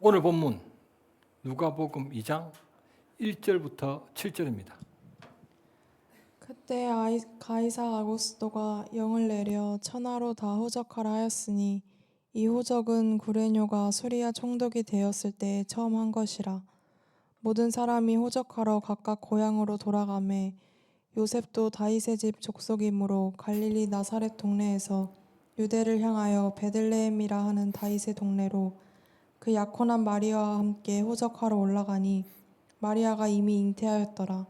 오늘 본문 누가복음 2장 1절부터 7절입니다. 그때 가이사 아구스도가 영을 내려 천하로 다 호적하라 하였으니 이 호적은 구레뇨가 수리아 총독이 되었을 때 처음 한 것이라. 모든 사람이 호적하러 각각 고향으로 돌아가매 요셉도 다윗의 집 족속이므로 갈릴리 나사렛 동네에서 유대를 향하여 베들레헴이라 하는 다윗의 동네로 그 약혼한 마리아와 함께 호적하러 올라가니 마리아가 이미 잉태하였더라.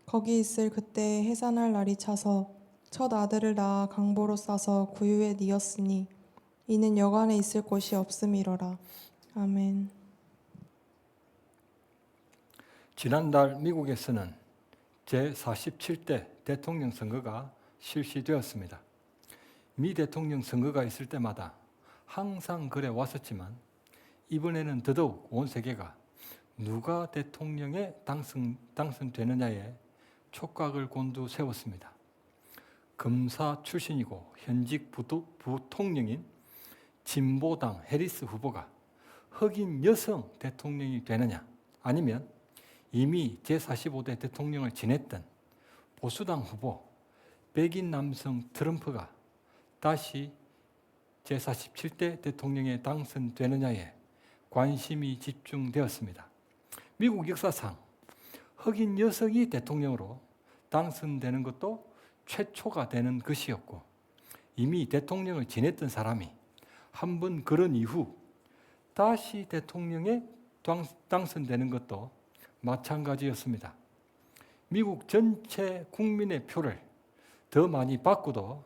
거기 있을 그때 해산할 날이 차서 첫 아들을 낳아 강보로 싸서 구유에 뉘었으니 이는 여관에 있을 곳이 없음이로라. 아멘. 지난달 미국에서는 제47대 대통령 선거가 실시되었습니다. 미 대통령 선거가 있을 때마다 항상 그래 왔었지만 이번에는 더더욱 온 세계가 누가 대통령에 당선되느냐에 촉각을 곤두세웠습니다. 검사 출신이고 현직 부통령인 진보당 해리스 후보가 흑인 여성 대통령이 되느냐, 아니면 이미 제45대 대통령을 지냈던 보수당 후보 백인 남성 트럼프가 다시 제47대 대통령에 당선되느냐에 관심이 집중되었습니다. 미국 역사상 흑인 여성이 대통령으로 당선되는 것도 최초가 되는 것이었고, 이미 대통령을 지냈던 사람이 한 번 그런 이후 다시 대통령에 당선되는 것도 마찬가지였습니다. 미국 전체 국민의 표를 더 많이 받고도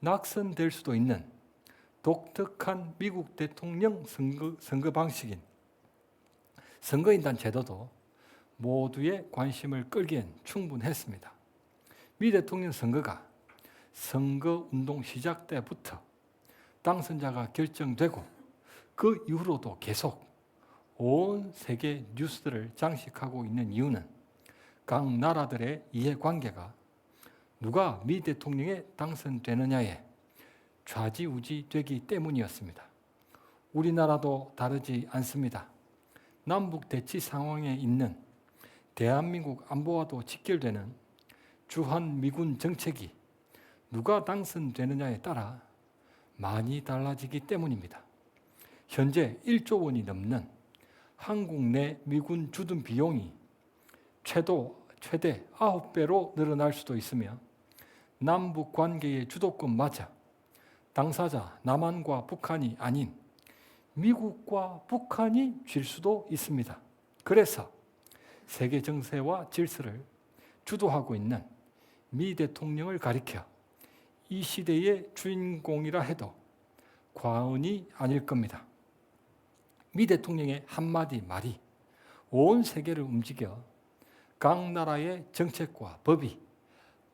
낙선될 수도 있는 독특한 미국 대통령 선거 방식인 선거인단 제도도 모두의 관심을 끌기엔 충분했습니다. 미 대통령 선거가 선거운동 시작 때부터 당선자가 결정되고 그 이후로도 계속 온 세계 뉴스들을 장식하고 있는 이유는 각 나라들의 이해관계가 누가 미 대통령에 당선되느냐에 좌지우지 되기 때문이었습니다. 우리나라도 다르지 않습니다. 남북 대치 상황에 있는 대한민국 안보와도 직결되는 주한미군 정책이 누가 당선되느냐에 따라 많이 달라지기 때문입니다. 현재 1조 원이 넘는 한국 내 미군 주둔 비용이 최대 9배로 늘어날 수도 있으며, 남북 관계의 주도권마저 당사자 남한과 북한이 아닌 미국과 북한이 쥘 수도 있습니다. 그래서 세계 정세와 질서를 주도하고 있는 미 대통령을 가리켜 이 시대의 주인공이라 해도 과언이 아닐 겁니다. 미 대통령의 한마디 말이 온 세계를 움직여 각 나라의 정책과 법이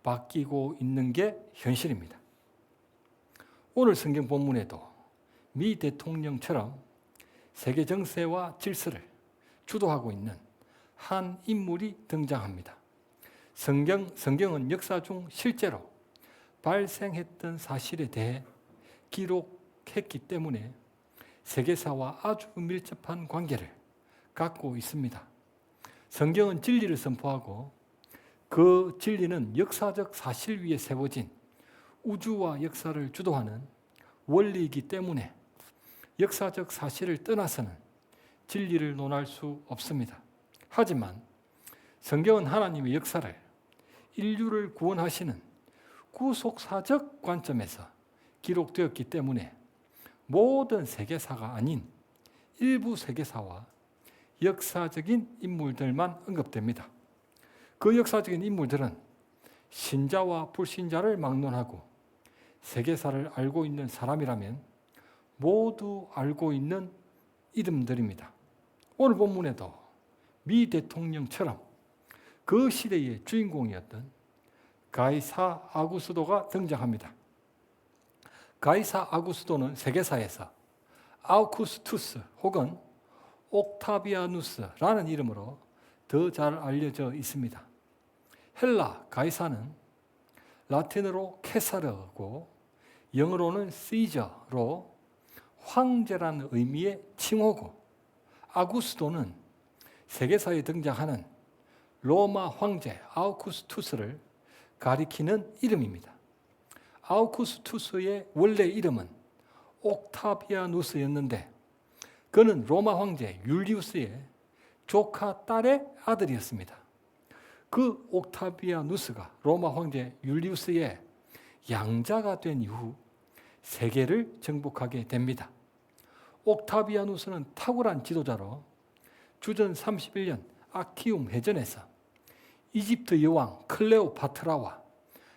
바뀌고 있는 게 현실입니다. 오늘 성경 본문에도 미 대통령처럼 세계 정세와 질서를 주도하고 있는 한 인물이 등장합니다. 성경은 역사 중 실제로 발생했던 사실에 대해 기록했기 때문에 세계사와 아주 밀접한 관계를 갖고 있습니다. 성경은 진리를 선포하고 그 진리는 역사적 사실 위에 세워진 우주와 역사를 주도하는 원리이기 때문에 역사적 사실을 떠나서는 진리를 논할 수 없습니다. 하지만 성경은 하나님의 역사를, 인류를 구원하시는 구속사적 관점에서 기록되었기 때문에 모든 세계사가 아닌 일부 세계사와 역사적인 인물들만 언급됩니다. 그 역사적인 인물들은 신자와 불신자를 막론하고 세계사를 알고 있는 사람이라면 모두 알고 있는 이름들입니다. 오늘 본문에도 미 대통령처럼 그 시대의 주인공이었던 가이사 아구스도가 등장합니다. 가이사 아구스도는 세계사에서 아우구스투스 혹은 옥타비아누스라는 이름으로 더 잘 알려져 있습니다. 헬라 가이사는 라틴어로 케사르고 영어로는 시저로 황제라는 의미의 칭호고, 아구스도는 세계사에 등장하는 로마 황제 아우구스투스를 가리키는 이름입니다. 아우구스투스의 원래 이름은 옥타비아누스였는데 그는 로마 황제 율리우스의 조카 딸의 아들이었습니다. 그 옥타비아누스가 로마 황제 율리우스의 양자가 된 이후 세계를 정복하게 됩니다. 옥타비아누스는 탁월한 지도자로 주전 31년 아키움 해전에서 이집트 여왕 클레오파트라와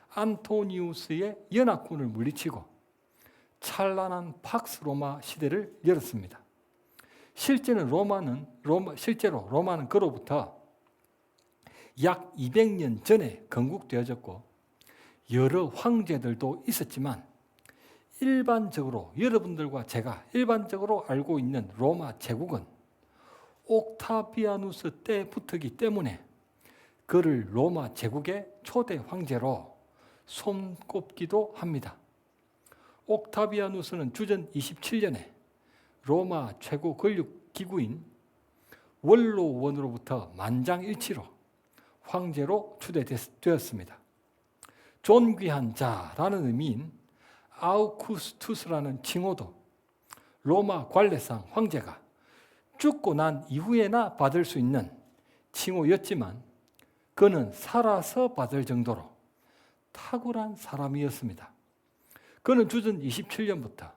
안토니우스의 연합군을 물리치고 찬란한 팍스 로마 시대를 열었습니다. 실제로 로마는 그로부터 약 200년 전에 건국되어졌고 여러 황제들도 있었지만 여러분들과 제가 일반적으로 알고 있는 로마 제국은 옥타비아누스 때부터이기 때문에 그를 로마 제국의 초대 황제로 손꼽기도 합니다. 옥타비아누스는 주전 27년에 로마 최고 권력 기구인 원로원으로부터 만장일치로 황제로 추대되었습니다. 존귀한 자라는 의미인 아우구스투스라는 칭호도 로마 관례상 황제가 죽고 난 이후에나 받을 수 있는 칭호였지만 그는 살아서 받을 정도로 탁월한 사람이었습니다. 그는 주전 27년부터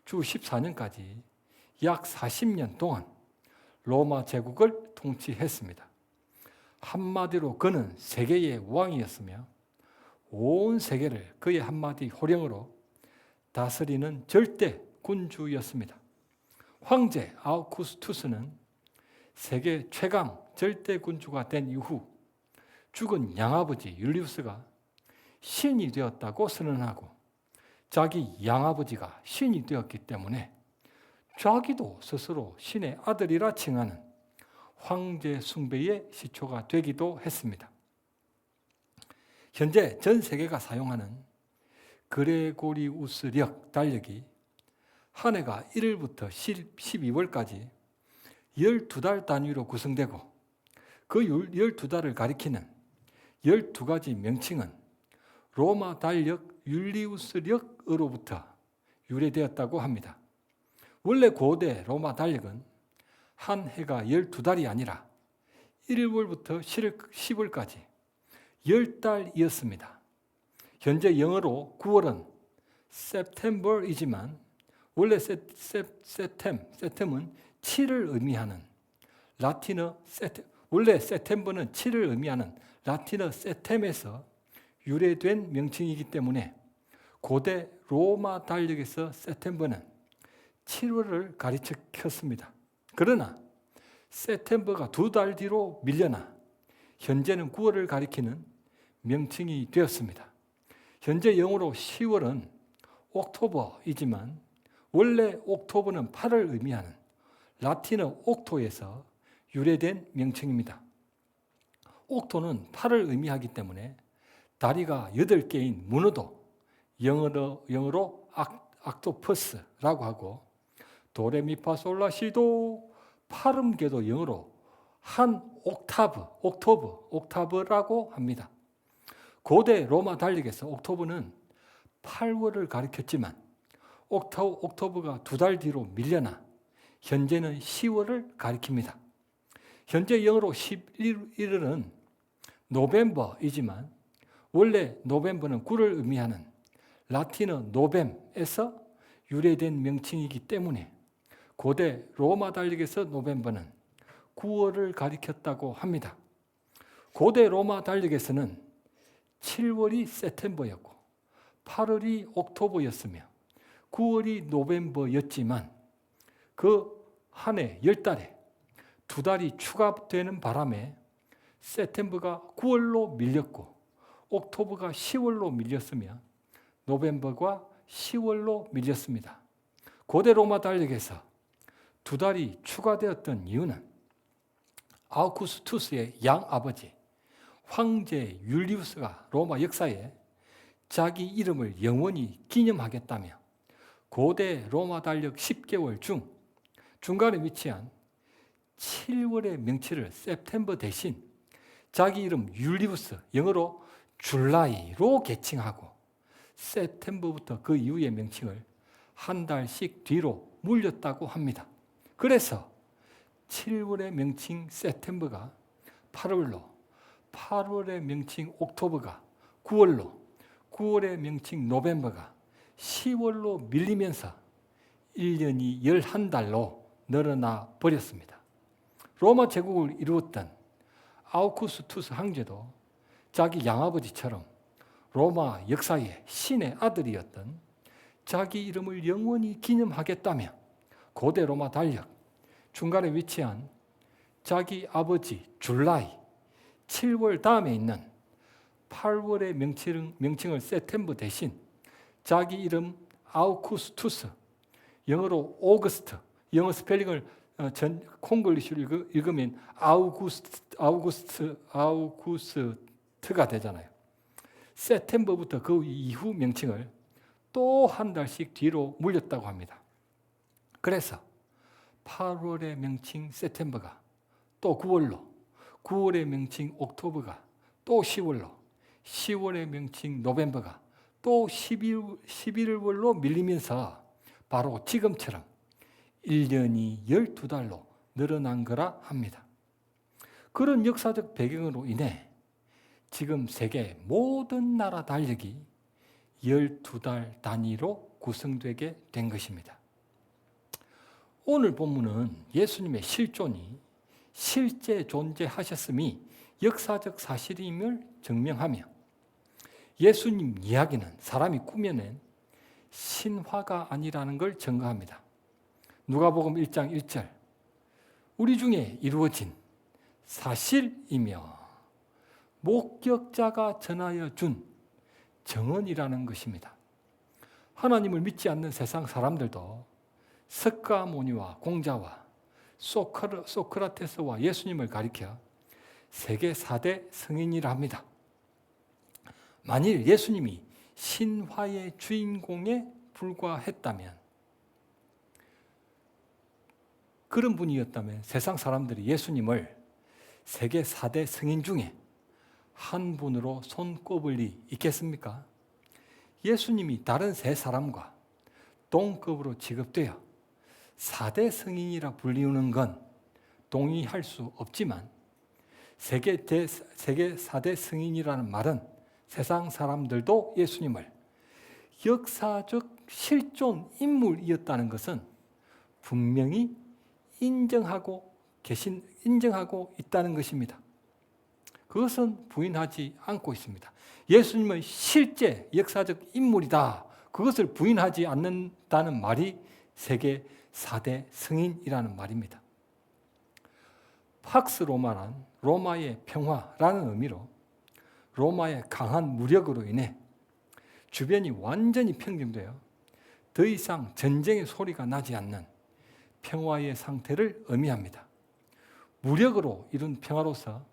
주 14년까지 약 40년 동안 로마 제국을 통치했습니다. 한마디로 그는 세계의 왕이었으며 온 세계를 그의 한마디 호령으로 다스리는 절대 군주였습니다. 황제 아우구스투스는 세계 최강 절대 군주가 된 이후 죽은 양아버지 율리우스가 신이 되었다고 선언하고 자기 양아버지가 신이 되었기 때문에 자기도 스스로 신의 아들이라 칭하는 황제 숭배의 시초가 되기도 했습니다. 현재 전 세계가 사용하는 그레고리우스력 달력이 한 해가 1일부터 12월까지 12달 단위로 구성되고 그 12달을 가리키는 12가지 명칭은 로마 달력 율리우스력으로부터 유래되었다고 합니다. 원래 고대 로마 달력은 한 해가 12달이 아니라 1월부터 10월까지 10달이었습니다. 현재 영어로 9월은 September이지만 원래 세템은 7을 의미하는 라틴어 원래 세템버는 7을 의미하는 라틴어 세템에서 유래된 명칭이기 때문에 고대 로마 달력에서 세템버는 7월을 가리켰습니다. 그러나 세템버가 2달 뒤로 밀려나 현재는 9월을 가리키는 명칭이 되었습니다. 현재 영어로 10월은 옥토버이지만 원래 옥토버는 8을 의미하는 라틴어 옥토에서 유래된 명칭입니다. 옥토는 8을 의미하기 때문에 다리가 8개인 문어도 영어로 악토퍼스라고 하고 도레미파솔라시도 파름계도 영어로 한 옥타브라고 합니다. 고대 로마 달력에서 옥토버는 8월을 가리켰지만 옥토버가 2달 뒤로 밀려나 현재는 10월을 가리킵니다. 현재 영어로 11일은 노벰버이지만 원래 노벰버는 9를 의미하는 라틴어 노뱀에서 유래된 명칭이기 때문에 고대 로마 달력에서 노벰버는 9월을 가리켰다고 합니다. 고대 로마 달력에서는 7월이 세템버였고 8월이 옥토버였으며 9월이 노벰버였지만 그 한 해 10달에 2달이 추가되는 바람에 세템버가 9월로 밀렸고 옥토버가 10월로 밀렸으며 노벰버가 10월로 밀렸습니다. 고대 로마 달력에서 2달이 추가되었던 이유는 아우구스투스의 양아버지 황제 율리우스가 로마 역사에 자기 이름을 영원히 기념하겠다며 고대 로마 달력 10개월 중 중간에 위치한 7월의 명치를 세프템버 대신 자기 이름 율리우스, 영어로 줄라이로 개칭하고 세프템버부터 그 이후의 명칭을 한 달씩 뒤로 물렸다고 합니다. 그래서 7월의 명칭 세프템버가 8월로, 8월의 명칭 옥토버가 9월로, 9월의 명칭 노벰버가 10월로 밀리면서 1년이 11달로 늘어나 버렸습니다. 로마 제국을 이루었던 아우구스투스 황제도 자기 양아버지처럼 로마 역사의 신의 아들이었던 자기 이름을 영원히 기념하겠다며 고대 로마 달력 중간에 위치한 자기 아버지 줄라이 7월 다음에 있는 8월의 명칭을 세템버 대신 자기 이름 아우구스투스, 영어로 오거스트, 영어 스펠링을 콩글리시로 읽으면 아우구스트가 되잖아요. 세템버부터 그 이후 명칭을 또 한 달씩 뒤로 물렸다고 합니다. 그래서 8월의 명칭 세템버가 또 9월로, 9월의 명칭 옥토버가 또 10월로, 10월의 명칭 노벰버가 또 11월로 밀리면서 바로 지금처럼 1년이 12달로 늘어난 거라 합니다. 그런 역사적 배경으로 인해 지금 세계 모든 나라 달력이 12달 단위로 구성되게 된 것입니다. 오늘 본문은 예수님의 실존이 실제 존재하셨음이 역사적 사실임을 증명하며 예수님 이야기는 사람이 꾸며낸 신화가 아니라는 걸 증거합니다. 누가복음 1장 1절 우리 중에 이루어진 사실이며 목격자가 전하여 준 정언이라는 것입니다. 하나님을 믿지 않는 세상 사람들도 석가모니와 공자와 소크라테스와 예수님을 가리켜 세계 4대 성인이라 합니다. 만일 예수님이 신화의 주인공에 불과했다면, 그런 분이었다면 세상 사람들이 예수님을 세계 4대 성인 중에 한 분으로 손꼽을 리 있겠습니까? 예수님이 다른 세 사람과 동급으로 취급되어 4대 성인이라 불리우는 건 동의할 수 없지만 세계 4대 성인이라는 말은 세상 사람들도 예수님을 역사적 실존 인물이었다는 것은 분명히 인정하고 있다는 것입니다. 그것은 부인하지 않고 있습니다. 예수님은 실제 역사적 인물이다. 그것을 부인하지 않는다는 말이 세계 4대 성인이라는 말입니다. 팍스 로마란 로마의 평화라는 의미로 로마의 강한 무력으로 인해 주변이 완전히 평정되어 더 이상 전쟁의 소리가 나지 않는 평화의 상태를 의미합니다. 무력으로 이룬 평화로서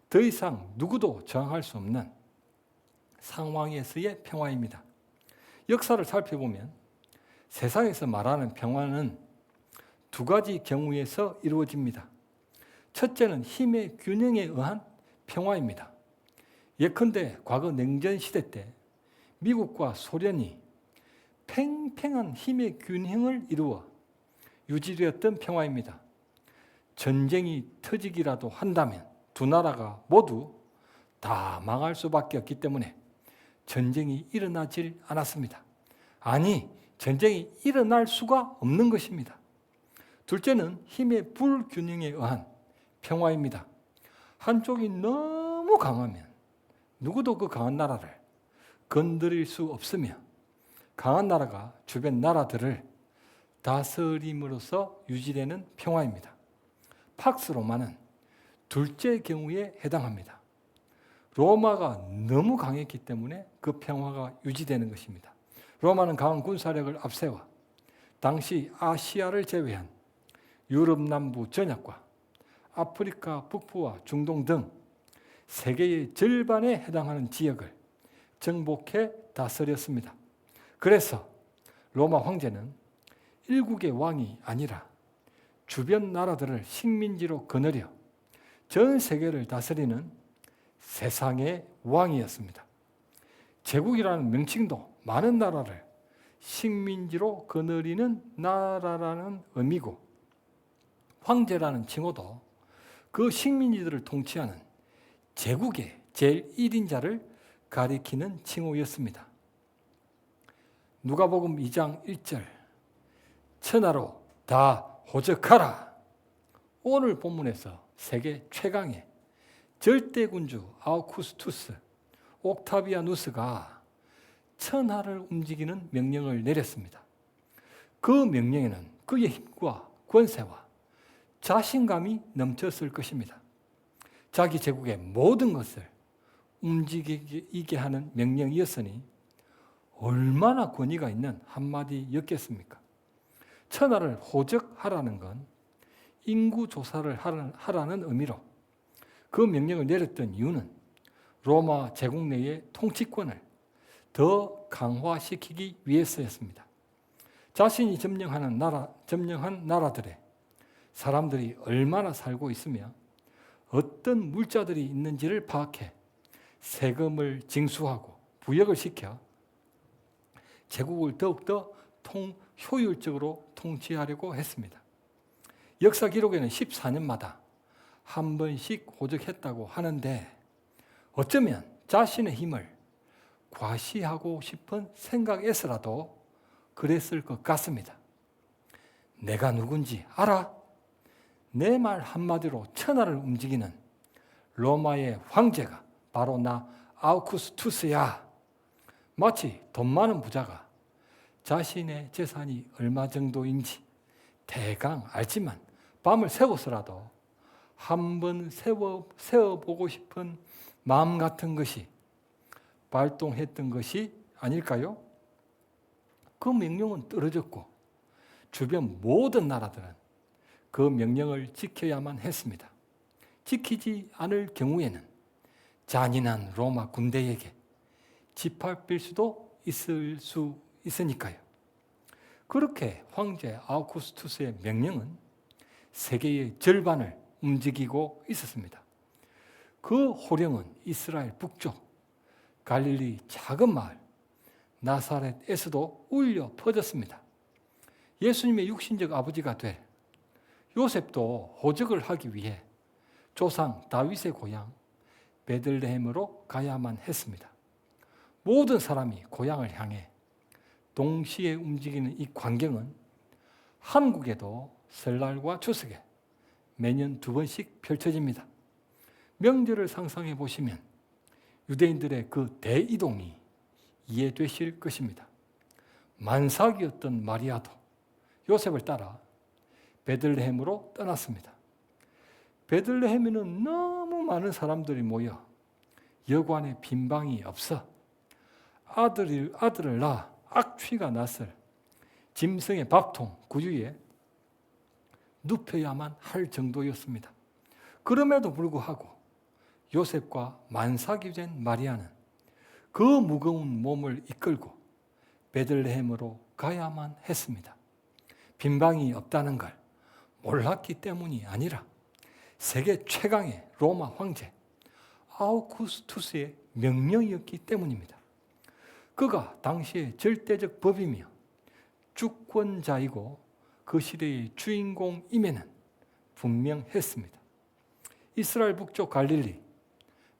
더 이상 누구도 저항할 수 없는 상황에서의 평화입니다. 역사를 살펴보면 세상에서 말하는 평화는 두 가지 경우에서 이루어집니다. 첫째는 힘의 균형에 의한 평화입니다. 예컨대 과거 냉전 시대 때 미국과 소련이 팽팽한 힘의 균형을 이루어 유지되었던 평화입니다. 전쟁이 터지기라도 한다면 두 나라가 모두 다 망할 수밖에 없기 때문에 전쟁이 일어나질 않았습니다. 아니, 전쟁이 일어날 수가 없는 것입니다. 둘째는 힘의 불균형에 의한 평화입니다. 한쪽이 너무 강하면 누구도 그 강한 나라를 건드릴 수 없으며 강한 나라가 주변 나라들을 다스림으로써 유지되는 평화입니다. 팍스 로마는 둘째 경우에 해당합니다. 로마가 너무 강했기 때문에 그 평화가 유지되는 것입니다. 로마는 강한 군사력을 앞세워 당시 아시아를 제외한 유럽 남부 전역과 아프리카 북부와 중동 등 세계의 절반에 해당하는 지역을 정복해 다스렸습니다. 그래서 로마 황제는 일국의 왕이 아니라 주변 나라들을 식민지로 거느려 전 세계를 다스리는 세상의 왕이었습니다. 제국이라는 명칭도 많은 나라를 식민지로 거느리는 나라라는 의미고, 황제라는 칭호도 그 식민지들을 통치하는 제국의 제1인자를 가리키는 칭호였습니다. 누가복음 2장 1절, 천하로 다 호적하라. 오늘 본문에서 세계 최강의 절대군주 아우구스투스 옥타비아누스가 천하를 움직이는 명령을 내렸습니다. 그 명령에는 그의 힘과 권세와 자신감이 넘쳤을 것입니다. 자기 제국의 모든 것을 움직이게 하는 명령이었으니 얼마나 권위가 있는 한마디였겠습니까? 천하를 호적하라는 건 인구 조사를 하라는 의미로 그 명령을 내렸던 이유는 로마 제국 내의 통치권을 더 강화시키기 위해서였습니다. 자신이 점령한 나라들의 사람들이 얼마나 살고 있으며 어떤 물자들이 있는지를 파악해 세금을 징수하고 부역을 시켜 제국을 더욱더 효율적으로 통치하려고 했습니다. 역사 기록에는 14년마다 한 번씩 호적했다고 하는데 어쩌면 자신의 힘을 과시하고 싶은 생각에서라도 그랬을 것 같습니다. 내가 누군지 알아? 내 말 한마디로 천하를 움직이는 로마의 황제가 바로 나 아우구스투스야. 마치 돈 많은 부자가 자신의 재산이 얼마 정도인지 대강 알지만 밤을 새워서라도 한번 세워보고 싶은 마음 같은 것이 발동했던 것이 아닐까요? 그 명령은 떨어졌고 주변 모든 나라들은 그 명령을 지켜야만 했습니다. 지키지 않을 경우에는 잔인한 로마 군대에게 짓밟힐 수도 있을 수 있으니까요. 그렇게 황제 아우구스투스의 명령은 세계의 절반을 움직이고 있었습니다. 그 호령은 이스라엘 북쪽 갈릴리 작은 마을 나사렛에서도 울려 퍼졌습니다. 예수님의 육신적 아버지가 될 요셉도 호적을 하기 위해 조상 다윗의 고향 베들레헴으로 가야만 했습니다. 모든 사람이 고향을 향해 동시에 움직이는 이 광경은 한국에도 설날과 추석에 매년 2번씩 펼쳐집니다. 명절을 상상해 보시면 유대인들의 그 대이동이 이해되실 것입니다. 만삭이었던 마리아도 요셉을 따라 베들레헴으로 떠났습니다. 베들레헴에는 너무 많은 사람들이 모여 여관에 빈 방이 없어 아들을 낳아 악취가 났을 짐승의 밥통 구유에 눕혀야만 할 정도였습니다. 그럼에도 불구하고 요셉과 만삭이 된 마리아는 그 무거운 몸을 이끌고 베들레헴으로 가야만 했습니다. 빈 방이 없다는 걸 몰랐기 때문이 아니라 세계 최강의 로마 황제 아우구스투스의 명령이었기 때문입니다. 그가 당시의 절대적 법이며 주권자이고 그 시대의 주인공임에는 분명했습니다. 이스라엘 북쪽 갈릴리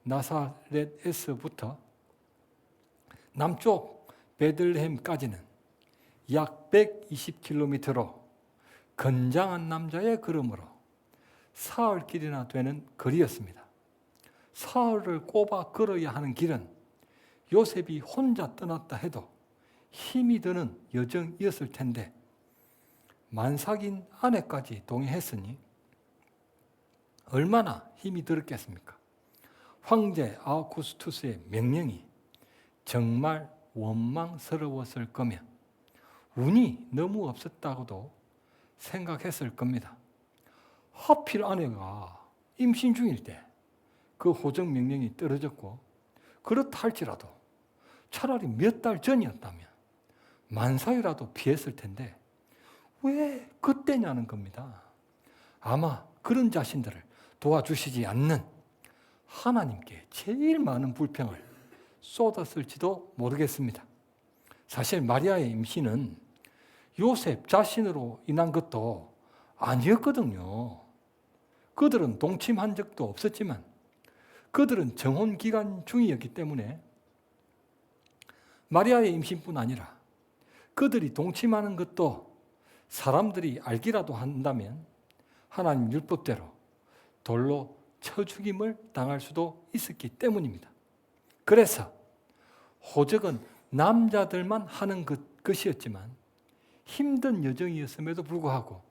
나사렛에서부터 남쪽 베들레헴까지는 약 120km로 건장한 남자의 걸음으로 사흘길이나 되는 거리였습니다. 사흘을 꼽아 걸어야 하는 길은 요셉이 혼자 떠났다 해도 힘이 드는 여정이었을 텐데 만삭인 아내까지 동행했으니 얼마나 힘이 들었겠습니까? 황제 아우구스투스의 명령이 정말 원망스러웠을 거며 운이 너무 없었다고도 생각했을 겁니다. 하필 아내가 임신 중일 때 그 호적 명령이 떨어졌고 그렇다 할지라도 차라리 몇 달 전이었다면 만삭이라도 피했을 텐데 왜 그때냐는 겁니다. 아마 그런 자신들을 도와주시지 않는 하나님께 제일 많은 불평을 쏟았을지도 모르겠습니다. 사실 마리아의 임신은 요셉 자신으로 인한 것도 아니었거든요. 그들은 동침한 적도 없었지만 그들은 정혼 기간 중이었기 때문에 마리아의 임신뿐 아니라 그들이 동침하는 것도 사람들이 알기라도 한다면 하나님 율법대로 돌로 쳐 죽임을 당할 수도 있었기 때문입니다. 그래서 호적은 남자들만 하는 것이었지만 힘든 여정이었음에도 불구하고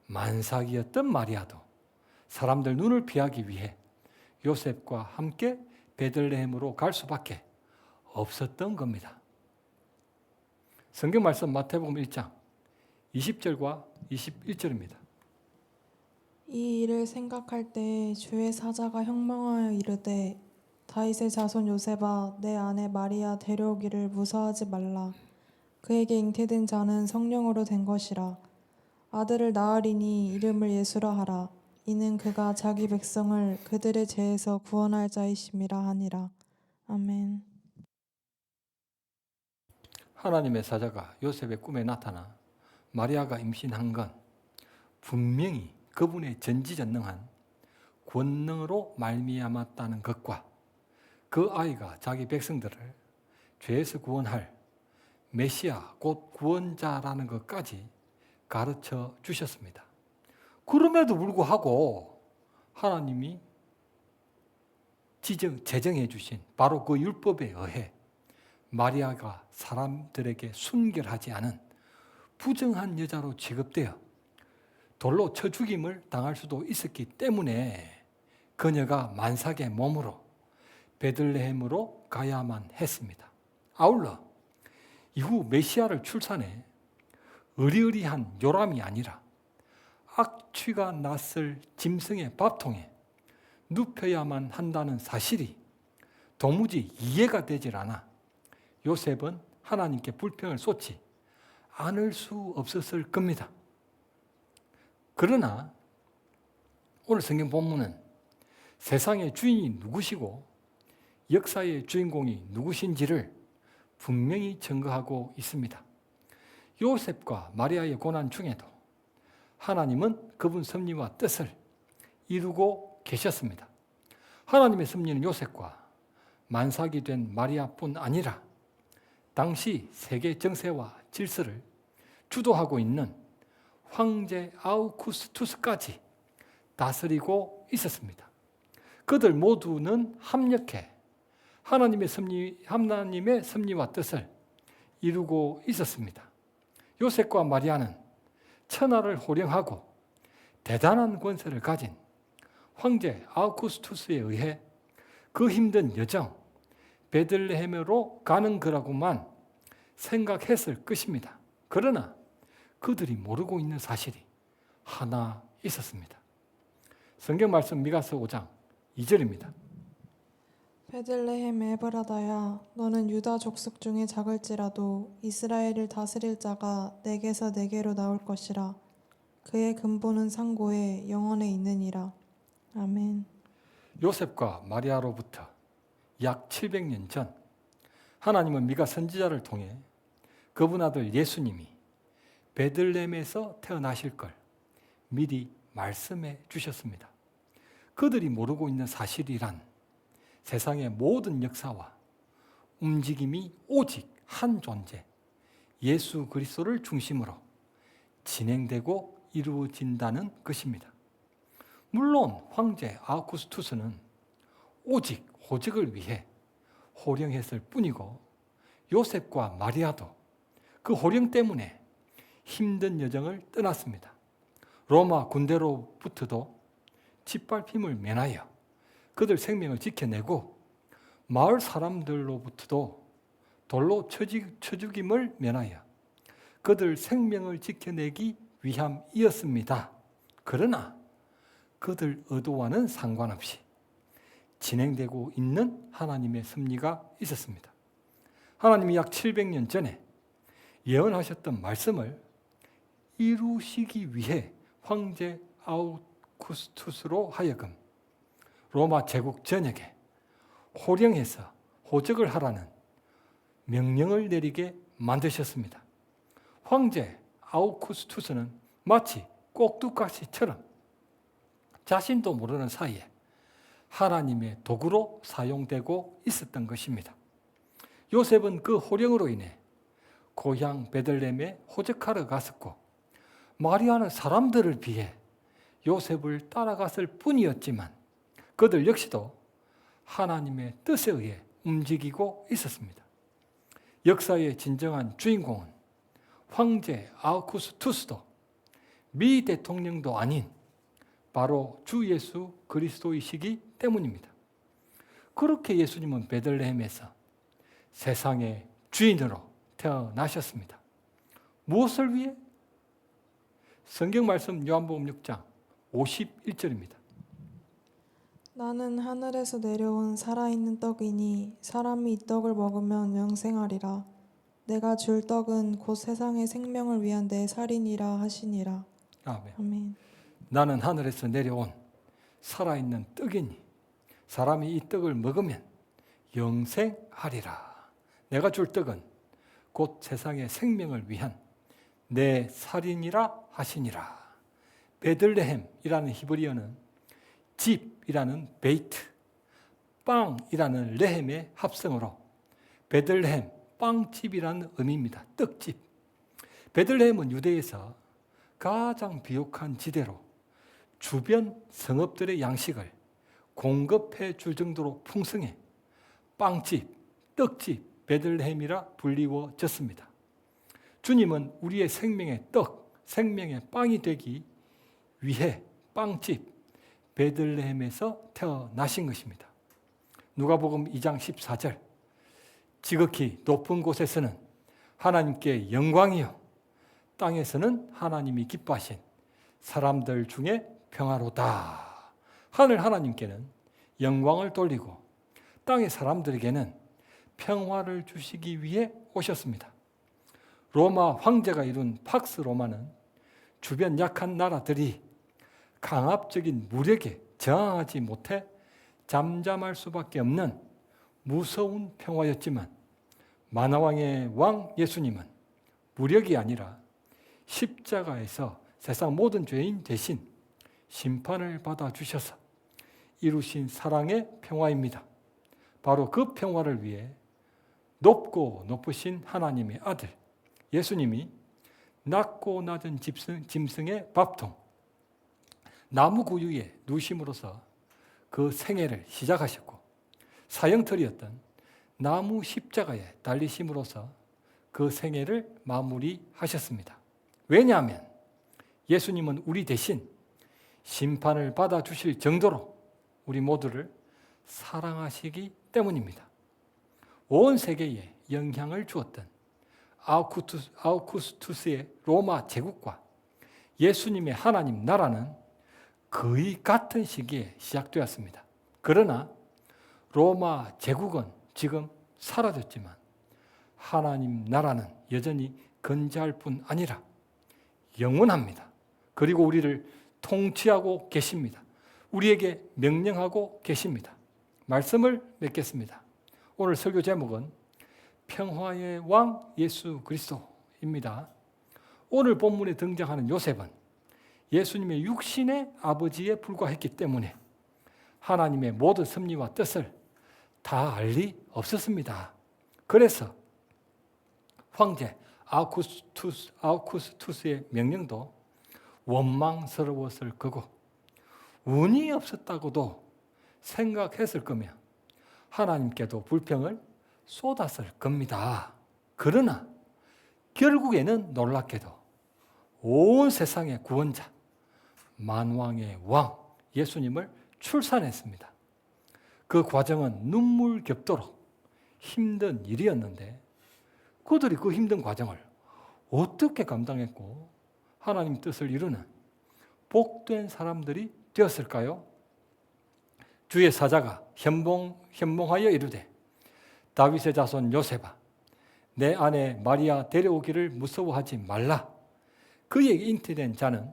만삭이었던 마리아도 사람들 눈을 피하기 위해 요셉과 함께 베들레헴으로 갈 수밖에 없었던 겁니다. 성경 말씀 마태복음 1장 20절과 21절입니다. 이 일을 생각할 때 주의 사자가 형망하여 이르되 다윗의 자손 요셉아 내 아내 마리아 데려오기를 무서워하지 말라. 그에게 잉태된 자는 성령으로 된 것이라. 아들을 낳으리니 이름을 예수라 하라. 이는 그가 자기 백성을 그들의 죄에서 구원할 자이심이라 하니라. 아멘. 하나님의 사자가 요셉의 꿈에 나타나 마리아가 임신한 건 분명히 그분의 전지전능한 권능으로 말미암았다는 것과 그 아이가 자기 백성들을 죄에서 구원할 메시아 곧 구원자라는 것까지 가르쳐 주셨습니다. 그럼에도 불구하고 하나님이 제정해 주신 바로 그 율법에 의해 마리아가 사람들에게 순결하지 않은 부정한 여자로 취급되어 돌로 쳐 죽임을 당할 수도 있었기 때문에 그녀가 만삭의 몸으로 베들레헴으로 가야만 했습니다. 아울러 이후 메시아를 출산해 의리의리한 요람이 아니라 악취가 났을 짐승의 밥통에 눕혀야만 한다는 사실이 도무지 이해가 되질 않아 요셉은 하나님께 불평을 쏟지 않을 수 없었을 겁니다. 그러나 오늘 성경 본문은 세상의 주인이 누구시고 역사의 주인공이 누구신지를 분명히 증거하고 있습니다. 요셉과 마리아의 고난 중에도 하나님은 그분 섭리와 뜻을 이루고 계셨습니다. 하나님의 섭리는 요셉과 만삭이 된 마리아뿐 아니라 당시 세계 정세와 질서를 주도하고 있는 황제 아우구스투스까지 다스리고 있었습니다. 그들 모두는 합력해 하나님의 섭리와 뜻을 이루고 있었습니다. 요셉과 마리아는 천하를 호령하고 대단한 권세를 가진 황제 아우구스투스에 의해 그 힘든 여정 베들레헴으로 가는 거라고만 생각했을 것입니다. 그러나 그들이 모르고 있는 사실이 하나 있었습니다. 성경 말씀 미가서 5장 2절입니다. 베들레헴 에브라다야 너는 유다 족속 중에 작을지라도 이스라엘을 다스릴 자가 내게서 내게로 나올 것이라. 그의 근본은 상고에 영원에 있느니라. 아멘. 요셉과 마리아로부터 약 700년 전 하나님은 미가 선지자를 통해 그분 아들 예수님이 베들레헴에서 태어나실 걸 미리 말씀해 주셨습니다. 그들이 모르고 있는 사실이란 세상의 모든 역사와 움직임이 오직 한 존재, 예수 그리스도를 중심으로 진행되고 이루어진다는 것입니다. 물론 황제 아우구스투스는 오직 호적을 위해 호령했을 뿐이고 요셉과 마리아도 그 호령 때문에 힘든 여정을 떠났습니다. 로마 군대로부터도 짓밟힘을 면하여 그들 생명을 지켜내고 마을 사람들로부터도 돌로 쳐 죽임을 면하여 그들 생명을 지켜내기 위함이었습니다. 그러나 그들 의도와는 상관없이 진행되고 있는 하나님의 섭리가 있었습니다. 하나님이 약 700년 전에 예언하셨던 말씀을 이루시기 위해 황제 아우구스투스로 하여금 로마 제국 전역에 호령해서 호적을 하라는 명령을 내리게 만드셨습니다. 황제 아우구스투스는 마치 꼭두각시처럼 자신도 모르는 사이에 하나님의 도구로 사용되고 있었던 것입니다. 요셉은 그 호령으로 인해 고향 베들레헴에 호적하러 갔었고 마리아는 사람들을 비해 요셉을 따라갔을 뿐이었지만 그들 역시도 하나님의 뜻에 의해 움직이고 있었습니다. 역사의 진정한 주인공은 황제 아우구스투스도 미 대통령도 아닌 바로 주 예수 그리스도이시기 때문입니다. 그렇게 예수님은 베들레헴에서 세상의 주인으로 태어나셨습니다. 무엇을 위해? 성경 말씀 요한복음 6장 51절입니다. 나는 하늘에서 내려온 살아있는 떡이니 사람이 이 떡을 먹으면 영생하리라. 내가 줄 떡은 곧 세상의 생명을 위한 내 살이니라 하시니라. 아멘. 아멘. 나는 하늘에서 내려온 살아있는 떡이니 사람이 이 떡을 먹으면 영생하리라. 내가 줄 떡은 곧 세상의 생명을 위한 내 살이니라 하시니라. 베들레헴이라는 히브리어는 집이라는 베이트, 빵이라는 레헴의 합성어로 베들레헴 빵집이라는 의미입니다. 떡집. 베들레헴은 유대에서 가장 비옥한 지대로 주변 성읍들의 양식을 공급해 줄 정도로 풍성해 빵집, 떡집, 베들레헴이라 불리워졌습니다. 주님은 우리의 생명의 떡, 생명의 빵이 되기 위해 빵집 베들레헴에서 태어나신 것입니다. 누가복음 2장 14절 지극히 높은 곳에서는 하나님께 영광이요 땅에서는 하나님이 기뻐하신 사람들 중에 평화로다. 하늘 하나님께는 영광을 돌리고 땅의 사람들에게는 평화를 주시기 위해 오셨습니다. 로마 황제가 이룬 팍스 로마는 주변 약한 나라들이 강압적인 무력에 저항하지 못해 잠잠할 수밖에 없는 무서운 평화였지만 만화왕의 왕 예수님은 무력이 아니라 십자가에서 세상 모든 죄인 대신 심판을 받아주셔서 이루신 사랑의 평화입니다. 바로 그 평화를 위해 높고 높으신 하나님의 아들 예수님이 낮고 낮은 짐승의 밥통 나무 구유에 누심으로써 그 생애를 시작하셨고 사형털이었던 나무 십자가에 달리심으로써 그 생애를 마무리하셨습니다. 왜냐하면 예수님은 우리 대신 심판을 받아주실 정도로 우리 모두를 사랑하시기 때문입니다. 온 세계에 영향을 주었던 아우구스투스의 로마 제국과 예수님의 하나님 나라는 거의 같은 시기에 시작되었습니다. 그러나 로마 제국은 지금 사라졌지만 하나님 나라는 여전히 건재할 뿐 아니라 영원합니다. 그리고 우리를 통치하고 계십니다. 우리에게 명령하고 계십니다. 말씀을 맺겠습니다. 오늘 설교 제목은 평화의 왕 예수 그리스도입니다. 오늘 본문에 등장하는 요셉은 예수님의 육신의 아버지에 불과했기 때문에 하나님의 모든 섭리와 뜻을 다 알 리 없었습니다. 그래서 황제 아우구스투스의 명령도 원망스러웠을 거고 운이 없었다고도 생각했을 거며 하나님께도 불평을 쏟았을 겁니다. 그러나 결국에는 놀랍게도 온 세상의 구원자 만왕의 왕 예수님을 출산했습니다. 그 과정은 눈물겹도록 힘든 일이었는데 그들이 그 힘든 과정을 어떻게 감당했고 하나님 뜻을 이루는 복된 사람들이 되었을까요? 주의 사자가 현몽하여 이르되 다윗의 자손 요셉아 내 아내 마리아 데려오기를 무서워하지 말라. 그에게 잉태된 자는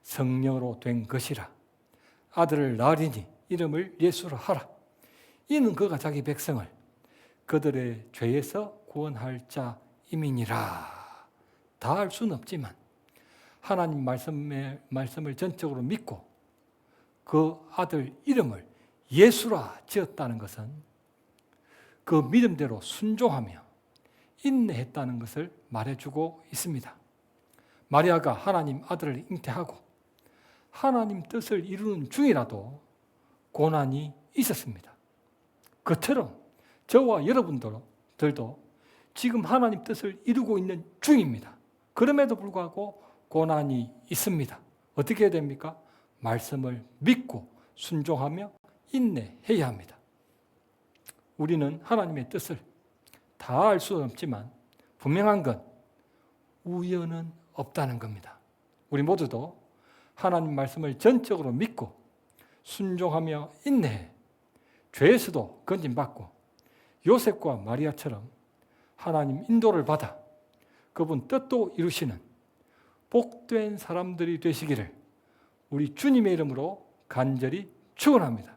성령으로 된 것이라. 아들을 낳으리니 이름을 예수라 하라. 이는 그가 자기 백성을 그들의 죄에서 구원할 자임이니라. 다 알 수는 없지만 하나님 말씀을 전적으로 믿고 그 아들 이름을 예수라 지었다는 것은 그 믿음대로 순종하며 인내했다는 것을 말해주고 있습니다. 마리아가 하나님 아들을 잉태하고 하나님 뜻을 이루는 중이라도 고난이 있었습니다. 그처럼 저와 여러분들도 지금 하나님 뜻을 이루고 있는 중입니다. 그럼에도 불구하고 고난이 있습니다. 어떻게 해야 됩니까? 말씀을 믿고 순종하며 인내해야 합니다. 우리는 하나님의 뜻을 다 알 수는 없지만 분명한 건 우연은 없다는 겁니다. 우리 모두도 하나님 말씀을 전적으로 믿고 순종하며 인내해 죄에서도 건진받고 요셉과 마리아처럼 하나님 인도를 받아 그분 뜻도 이루시는 복된 사람들이 되시기를 우리 주님의 이름으로 간절히 축원합니다.